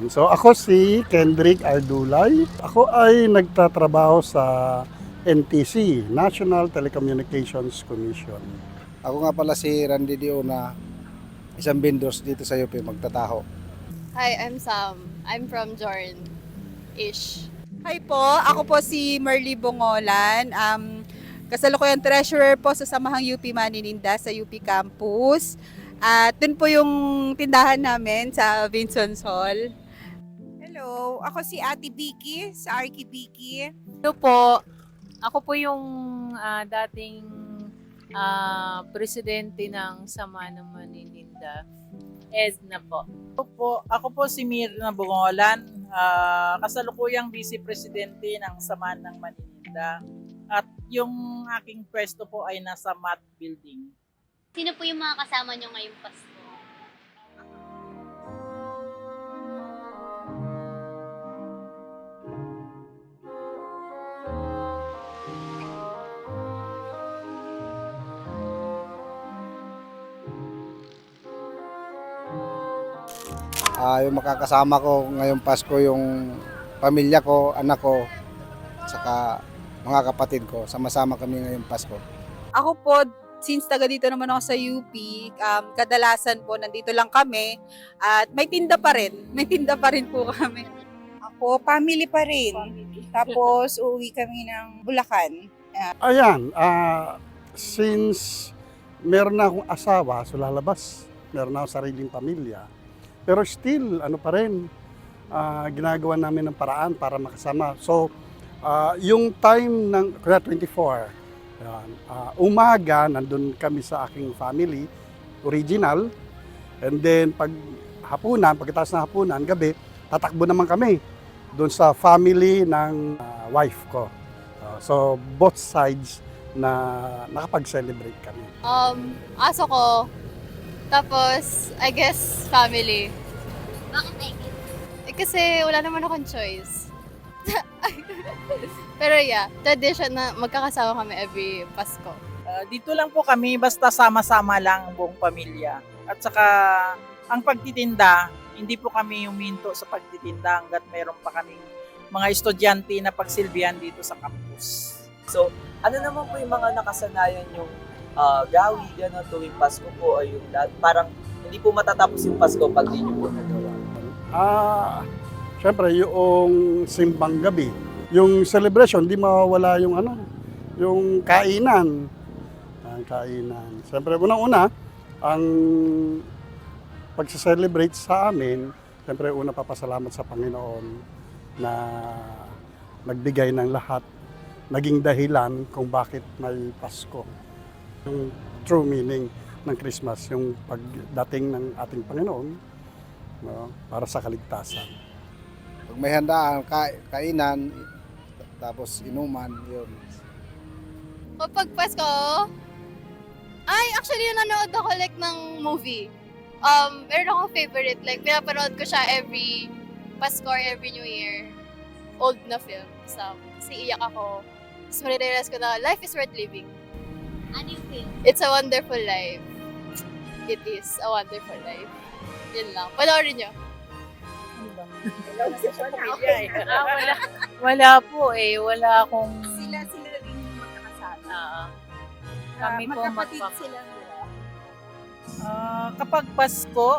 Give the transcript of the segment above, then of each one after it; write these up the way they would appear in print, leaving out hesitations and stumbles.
Yun. So ako si Kendrick Ardulay. Ako ay nagtatrabaho sa NTC, National Telecommunications Commission. Ako nga pala si Randy Diona, isang vendors dito sa UP magtataho. Hi, I'm Sam. I'm from Jorn-ish. Hi po, ako po si Merly Bongolan. Kasalukuyang treasurer po sa Samahang UP Manininda sa UP Campus. At dun po yung tindahan namin sa Vincent's Hall. Hello, ako si Ate Vicky sa Arky Vicky. Hello po. Ako po yung dating presidente ng Sama ng Manininda. Edna po. Ako po si Mirna Bungolan, kasalukuyang vice presidente ng Samahan ng Manininda. At yung aking pwesto po ay nasa MAT building. Sino po yung mga kasama nyo ngayong Pasko? Yung makakasama ko ngayong Pasko yung pamilya ko, anak ko, at saka mga kapatid ko. Sama-sama kami ngayong Pasko. Ako po, since taga dito naman ako sa UP, kadalasan po nandito lang kami at may tinda pa rin. May tinda pa rin po kami. Ako, family pa rin. Tapos uuwi kami ng Bulacan. Ayan, since meron na akong asawa, so lalabas. Meron na akong sariling pamilya. Pero still, ano pa rin, ginagawa namin ng paraan para makasama. So, yung time ng 24, yan, umaga, nandun kami sa aking family, original. And then, pagkatapos ng hapunan, gabi, tatakbo naman kami doon sa family ng wife ko. So, both sides na nakapag-celebrate kami. Aso ko. Tapos, I guess, family. Bakit Ege? Kasi wala naman akong choice. Pero yeah, tradition na magkakasama kami every Pasko. Dito lang po kami, basta sama-sama lang ang buong pamilya. At saka ang pagtitinda, hindi po kami huminto sa pagtitinda hanggat meron pa kaming mga estudyante na pagsilbihan dito sa campus. So, ano naman po yung mga nakasanayan yung gawi, gano'n, tuwing Pasko po, ay yung parang hindi po matatapos yung Pasko pag di nyo po nagawa? Siyempre, yung simbang gabi, yung celebration, di mawawala yung yung kainan. Ang kainan. Siyempre, unang-una, ang pagsa-celebrate sa amin, siyempre, una papasalamat sa Panginoon na nagbigay ng lahat, naging dahilan kung bakit may Pasko. Yung true meaning ng Christmas, yung pagdating ng ating Panginoon, no, para sa kaligtasan. Pag may handaan, kainan, tapos inuman, yun. Kapag Pasko, actually, nanonood ako like ng movie. Meron akong favorite, like pinapanood ko siya every Pasko or every New Year. Old na film. So, kasi iyak ako. Tapos marirealize ko na life is worth living. Ano yung film? It's a wonderful life. It is a wonderful life. Yun lang. Panoorin nyo. Wala po eh. Wala akong... Sila rin magkakasama. Kami po magkapatid sila. Kapag Pasko,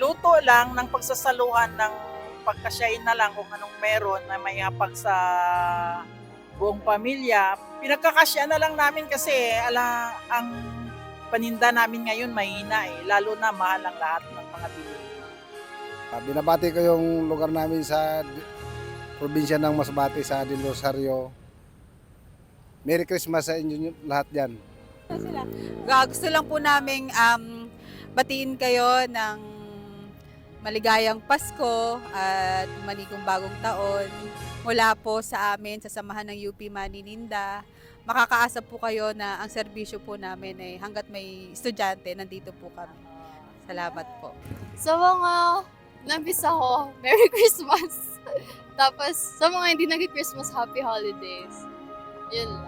luto lang ng pagsasaluhan ng pagkasyain na lang kung anong meron na may hapag sa buong pamilya. Pinagkakasya na lang namin kasi ang paninda namin ngayon mahina eh. Lalo na mahal ang lahat ng mga bilihin. Binabati ko yung lugar namin sa probinsya ng Masbate sa Del Rosario. Merry Christmas sa inyo lahat dyan. Gusto lang po naming batiin kayo ng maligayang Pasko at manigong bagong taon. Mula po sa amin, sa Samahan ng UP Manininda, makakaasa po kayo na ang serbisyo po namin ay hanggat may estudyante, nandito po kami. Salamat po. Sa mga nabis ako, Merry Christmas. Tapos, sa mga hindi nag-Christmas, Happy Holidays. Yun lang.